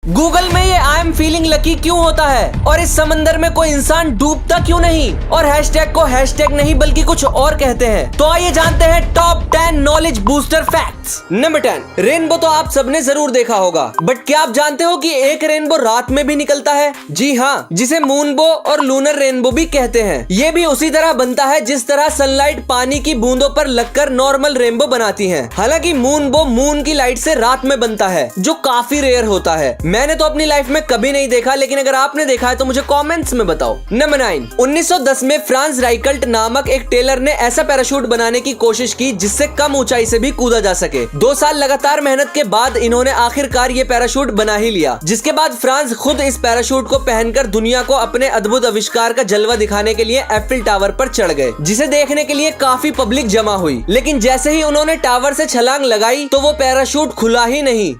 Google में ये I am feeling lucky क्यों होता है और इस समंदर में कोई इंसान डूबता क्यों नहीं और हैशटैग को हैशटैग नहीं बल्कि कुछ और कहते हैं। तो आइए जानते हैं top 10 knowledge booster facts. Number 10, rainbow तो आप सबने जरूर देखा होगा, बट क्या आप जानते हो कि एक रेनबो रात में भी निकलता है? जी हाँ, जिसे मूनबो और लूनर रेनबो भी कहते हैं। ये भी उसी तरह बनता है जिस तरह सनलाइट पानी की बूंदों पर लगकर नॉर्मल रेनबो बनाती है। हालांकि मूनबो मून की लाइट से रात में बनता है, जो काफी रेयर होता है। मैंने तो अपनी लाइफ में कभी नहीं देखा, लेकिन अगर आपने देखा है तो मुझे कमेंट्स में बताओ। नंबर 9, 1910 में फ्रांस राइकल्ट नामक एक टेलर ने ऐसा पैराशूट बनाने की कोशिश की जिससे कम ऊंचाई से भी कूदा जा सके। 2 साल लगातार मेहनत के बाद इन्होंने आखिरकार ये पैराशूट बना ही लिया, जिसके बाद फ्रांस खुद इस पैराशूट को पहनकर दुनिया को अपने अद्भुत आविष्कार का जलवा दिखाने के लिए एफिल टावर पर चढ़ गए, जिसे देखने के लिए काफी पब्लिक जमा हुई। लेकिन जैसे ही उन्होंने टावर से छलांग लगाई तो वो पैराशूट खुला ही नहीं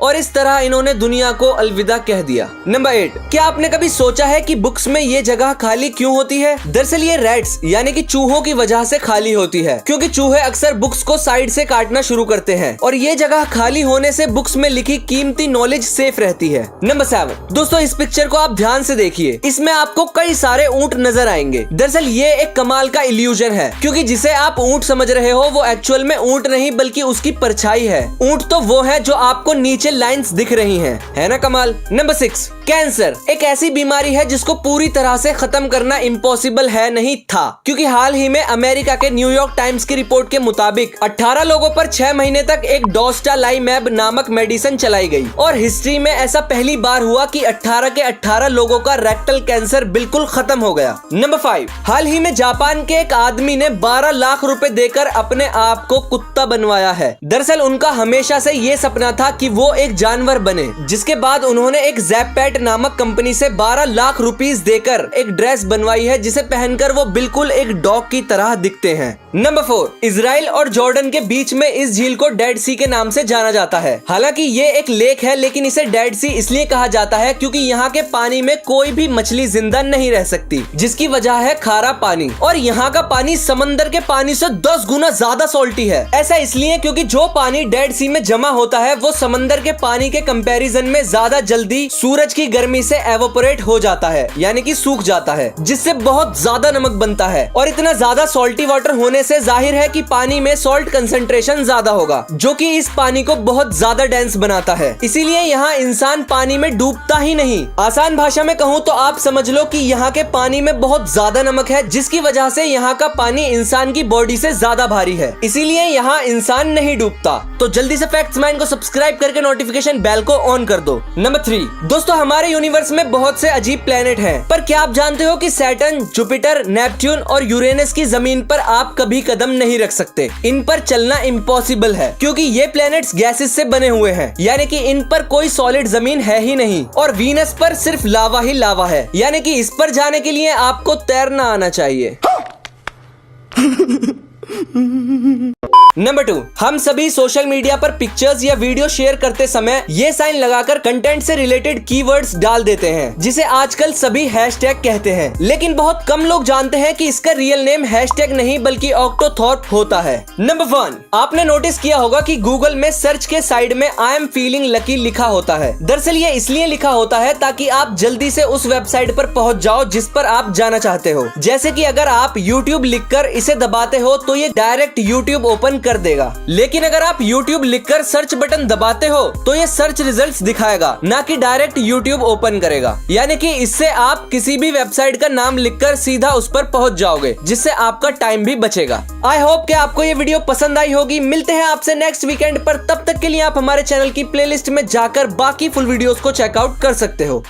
और इस तरह इन्होंने दुनिया को अलविदा कह दिया। नंबर 8, क्या आपने कभी सोचा है कि बुक्स में ये जगह खाली क्यों होती है? दरअसल ये रैट्स यानी कि चूहों की वजह से खाली होती है, क्योंकि चूहे अक्सर बुक्स को साइड से काटना शुरू करते हैं और ये जगह खाली होने से बुक्स में लिखी कीमती नॉलेज सेफ रहती है। नंबर 7, दोस्तों इस पिक्चर को आप ध्यान से देखिए, इसमें आपको कई सारे ऊंट नजर आएंगे। दरअसल ये एक कमाल का इल्यूजन है, क्योंकि जिसे आप ऊंट समझ रहे हो वो एक्चुअल में ऊंट नहीं बल्कि उसकी परछाई है। ऊंट तो वो है जो आपको नीचे लाइंस दिख रही हैं, है ना कमाल। नंबर 6, कैंसर एक ऐसी बीमारी है जिसको पूरी तरह से खत्म करना इम्पॉसिबल है नहीं था, क्योंकि हाल ही में अमेरिका के न्यूयॉर्क टाइम्स की रिपोर्ट के मुताबिक 18 लोगों पर 6 महीने तक एक डोस्टालाइमैब नामक मेडिसिन चलाई गई और हिस्ट्री में ऐसा पहली बार हुआ कि 18 के 18 लोगों का रेक्टल कैंसर बिल्कुल खत्म हो गया। नंबर 5, हाल ही में जापान के एक आदमी ने 12 लाख रुपए देकर अपने आप को कुत्ता बनवाया है। दरअसल उनका हमेशा से ये सपना था कि वो एक जानवर बने, जिसके बाद उन्होंने एक ज़ैपेट नामक कंपनी से 12 लाख रुपीस देकर एक ड्रेस बनवाई है जिसे पहनकर वो बिल्कुल एक डॉग की तरह दिखते हैं। नंबर 4, इजराइल और जॉर्डन के बीच में इस झील को डेड सी के नाम से जाना जाता है। हालांकि ये एक लेक है, लेकिन इसे डेड सी इसलिए कहा जाता है क्योंकि यहाँ के पानी में कोई भी मछली जिंदा नहीं रह सकती, जिसकी वजह है खारा पानी। और यहाँ का पानी समंदर के पानी से 10 गुना ज्यादा सॉल्टी है। ऐसा इसलिए क्योंकि जो पानी डेड सी में जमा होता है वो समंदर के पानी के कंपैरिजन में ज्यादा जल्दी सूरज की गर्मी से एवोपोरेट हो जाता है, यानी कि सूख जाता है, जिससे बहुत ज्यादा नमक बनता है। और इतना ज्यादा सॉल्टी वाटर होने से जाहिर है कि पानी में सॉल्ट कंसंट्रेशन ज्यादा होगा, जो कि इस पानी को बहुत ज्यादा डेंस बनाता है। इसीलिए यहाँ इंसान पानी में डूबता ही नहीं। आसान भाषा में कहूँ तो आप समझ लो कि यहाँ के पानी में बहुत ज्यादा नमक है, जिसकी वजह से यहाँ का पानी इंसान की बॉडी से ज्यादा भारी है, इसीलिए यहाँ इंसान नहीं डूबता। तो जल्दी से फैक्ट्स माइंड को सब्सक्राइब करके नोटिफिकेशन बेल को ऑन कर दो। नंबर 3, दोस्तों हमारे यूनिवर्स में बहुत से अजीब प्लेनेट हैं, पर क्या आप जानते हो कि सैटर्न, जुपिटर, नेपट्यून और यूरेनस की जमीन पर आप कभी कदम नहीं रख सकते। इन पर चलना इम्पॉसिबल है, क्योंकि ये प्लेनेट्स गैसेस से बने हुए हैं, यानी कि इन पर कोई सॉलिड जमीन है ही नहीं। और वीनस पर सिर्फ लावा ही लावा है, यानी कि इस पर जाने के लिए आपको तैरना आना चाहिए। नंबर 2, हम सभी सोशल मीडिया पर पिक्चर्स या वीडियो शेयर करते समय ये साइन लगाकर कंटेंट से रिलेटेड कीवर्ड्स डाल देते हैं, जिसे आजकल सभी हैशटैग कहते हैं। लेकिन बहुत कम लोग जानते हैं कि इसका रियल नेम हैशटैग नहीं बल्कि ऑक्टोथॉर्प होता है। नंबर 1, आपने नोटिस किया होगा कि गूगल में सर्च के साइड में आई एम फीलिंग लकी लिखा होता है। दरअसल ये इसलिए लिखा होता है ताकि आप जल्दी से उस वेबसाइट पर पहुंच जाओ जिस पर आप जाना चाहते हो। जैसे कि अगर आप YouTube लिखकर इसे दबाते हो तो ये डायरेक्ट YouTube ओपन कर देगा, लेकिन अगर आप YouTube लिखकर सर्च बटन दबाते हो तो ये सर्च रिजल्ट्स दिखाएगा, ना कि डायरेक्ट YouTube ओपन करेगा। यानी कि इससे आप किसी भी वेबसाइट का नाम लिखकर सीधा उस पर पहुंच जाओगे, जिससे आपका टाइम भी बचेगा। आई होप कि आपको ये वीडियो पसंद आई होगी। मिलते हैं आपसे नेक्स्ट वीकेंड पर, तब तक के लिए आप हमारे चैनल की प्लेलिस्ट में जाकर बाकी फुल वीडियोस को चेकआउट कर सकते हो।